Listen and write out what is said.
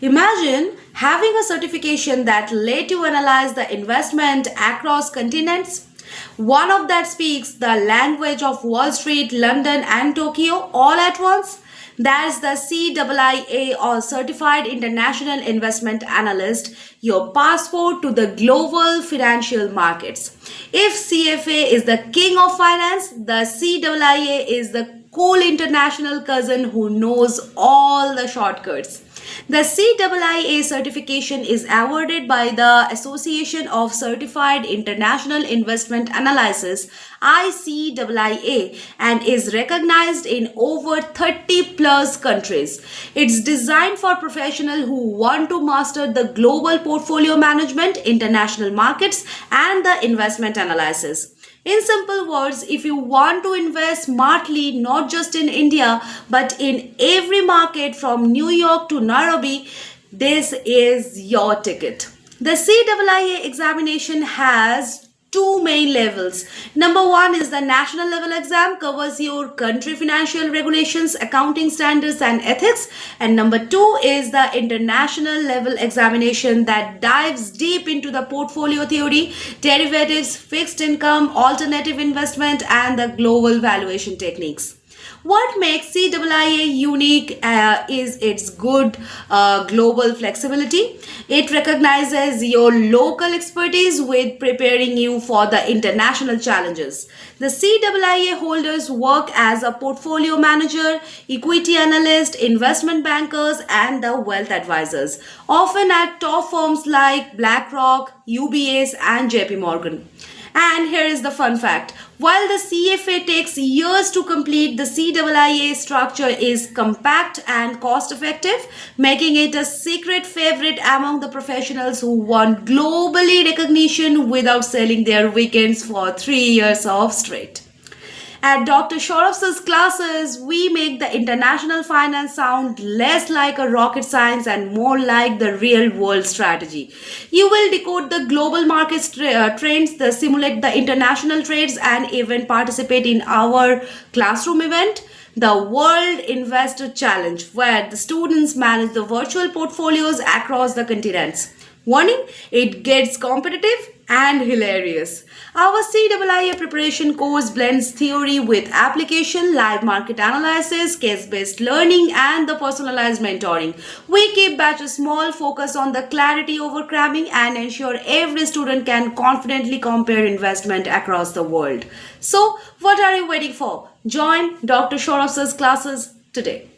Imagine having a certification that let you analyze the investment across continents. One of that speaks the language of Wall Street, London, and Tokyo all at once. That's the CIIA or Certified International Investment Analyst, your passport to the global financial markets. If CFA is the king of finance, the CIIA is the cool international cousin who knows all the shortcuts. The CIIA certification is awarded by the Association of Certified International Investment Analysis ICIIA and is recognized in over 30 plus countries. It's designed for professionals who want to master the global portfolio management, international markets, and the investment analysis. In simple words, if you want to invest smartly, not just in India, but in every market from New York to Nairobi, this is your ticket. The CIIA examination has two main levels. Number one is the national level exam, covers your country financial regulations, accounting standards, and ethics. And number two is the international level examination that dives deep into the portfolio theory, derivatives, fixed income, alternative investment, and the global valuation techniques. What makes CIIA unique is its good global flexibility. It recognizes your local expertise with preparing you for the international challenges. The CIIA holders work as a portfolio manager, equity analyst, investment bankers, and the wealth advisors, often at top firms like BlackRock, UBS, and JP Morgan. And here is the fun fact. While the CFA takes years to complete, the CIIA structure is compact and cost effective, making it a secret favorite among the professionals who want globally recognition without selling their weekends for 3 years off straight. At Dr. Shorov's classes, we make the international finance sound less like a rocket science and more like the real world strategy. You will decode the global market trends, simulate the international trades, and even participate in our classroom event, the World Investor Challenge, where the students manage the virtual portfolios across the continents. Warning, it gets competitive and hilarious. Our CIIA preparation course blends theory with application, live market analysis, case-based learning, and the personalized mentoring. We keep batches small, focus on the clarity over cramming, and ensure every student can confidently compare investment across the world. So, what are you waiting for? Join Dr. Shorov's classes today.